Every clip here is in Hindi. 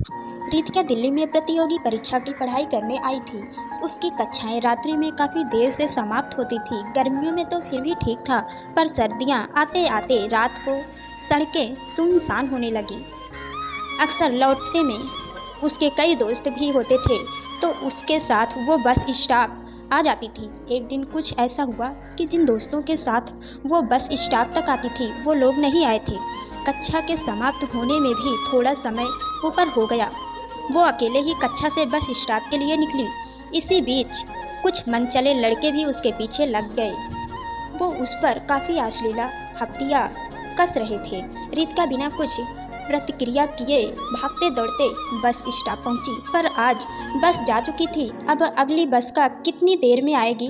रितिका दिल्ली में प्रतियोगी परीक्षा की पढ़ाई करने आई थी। उसकी कक्षाएं रात्रि में काफ़ी देर से समाप्त होती थी। गर्मियों में तो फिर भी ठीक था, पर सर्दियां आते आते रात को सड़कें सुनसान होने लगीं। अक्सर लौटते में उसके कई दोस्त भी होते थे, तो उसके साथ वो बस स्टॉप आ जाती थी। एक दिन कुछ ऐसा हुआ कि जिन दोस्तों के साथ वो बस स्टॉप तक आती थी, वो लोग नहीं आए थे। कक्षा के समाप्त होने में भी थोड़ा समय ऊपर हो गया। वो अकेले ही कक्षा से बस स्टॉप के लिए निकली। इसी बीच कुछ मनचले लड़के भी उसके पीछे लग गए। वो उस पर काफ़ी अश्लील फप्तियाँ कस रहे थे। रितिका बिना कुछ प्रतिक्रिया किए भागते दौड़ते बस स्टॉप पहुंची, पर आज बस जा चुकी थी। अब अगली बस का कितनी देर में आएगी,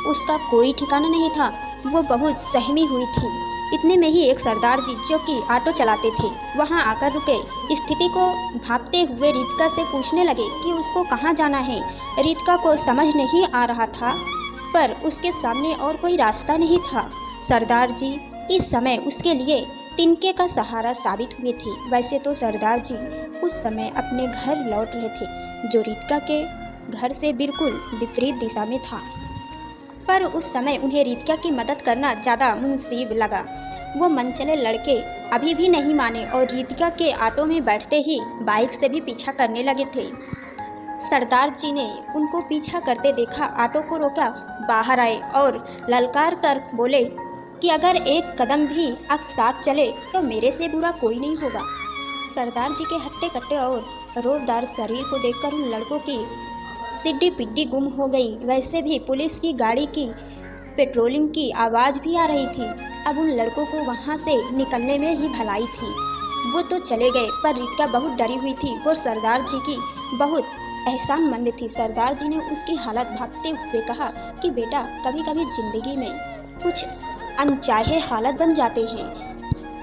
उसका कोई ठिकाना नहीं था। वो बहुत सहमी हुई थी। इतने में ही एक सरदार जी, जो कि ऑटो चलाते थे, वहां आकर रुके। स्थिति को भांपते हुए रितिका से पूछने लगे कि उसको कहाँ जाना है। रितिका को समझ नहीं आ रहा था, पर उसके सामने और कोई रास्ता नहीं था। सरदार जी इस समय उसके लिए तिनके का सहारा साबित हुए थे। वैसे तो सरदार जी उस समय अपने घर लौट रहे थे, जो रितिका के घर से बिल्कुल विपरीत दिशा में था, पर उस समय उन्हें रितिका की मदद करना ज़्यादा मुनासिब लगा। वो मनचले लड़के अभी भी नहीं माने और रितिका के ऑटो में बैठते ही बाइक से भी पीछा करने लगे थे। सरदार जी ने उनको पीछा करते देखा, ऑटो को रोका, बाहर आए और ललकार कर बोले कि अगर एक कदम भी आप साथ चले तो मेरे से बुरा कोई नहीं होगा। सरदार जी के हट्टे कट्टे और रोबदार शरीर को देखकर उन लड़कों की सिड्डी पिड्डी गुम हो गई। वैसे भी पुलिस की गाड़ी की पेट्रोलिंग की आवाज़ भी आ रही थी। अब उन लड़कों को वहाँ से निकलने में ही भलाई थी। वो तो चले गए, पर रितिका बहुत डरी हुई थी। वो सरदार जी की बहुत एहसानमंद थी। सरदार जी ने उसकी हालत भांपते हुए कहा कि बेटा, कभी कभी ज़िंदगी में कुछ अनचाहे हालत बन जाते हैं,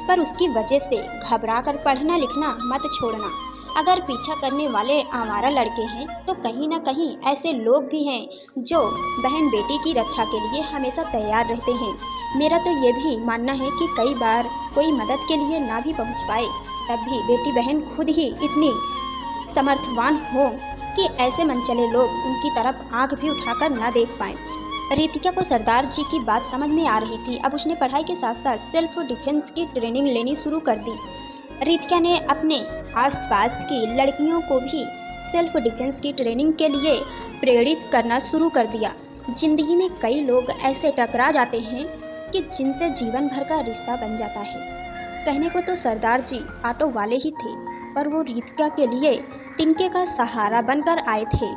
पर उसकी वजह से घबरा कर पढ़ना लिखना मत छोड़ना। अगर पीछा करने वाले आवारा लड़के हैं, तो कहीं ना कहीं ऐसे लोग भी हैं जो बहन बेटी की रक्षा के लिए हमेशा तैयार रहते हैं। मेरा तो ये भी मानना है कि कई बार कोई मदद के लिए ना भी पहुंच पाए, तब भी बेटी बहन खुद ही इतनी समर्थवान हो कि ऐसे मनचले लोग उनकी तरफ आंख भी उठाकर ना देख पाएं। रितिका को सरदार जी की बात समझ में आ रही थी। अब उसने पढ़ाई के साथ साथ सेल्फ डिफेंस की ट्रेनिंग लेनी शुरू कर दी। रितिका ने अपने आसपास की लड़कियों को भी सेल्फ डिफेंस की ट्रेनिंग के लिए प्रेरित करना शुरू कर दिया। जिंदगी में कई लोग ऐसे टकरा जाते हैं कि जिनसे जीवन भर का रिश्ता बन जाता है। कहने को तो सरदार जी ऑटो वाले ही थे, पर वो रितिका के लिए तिनके का सहारा बनकर आए थे।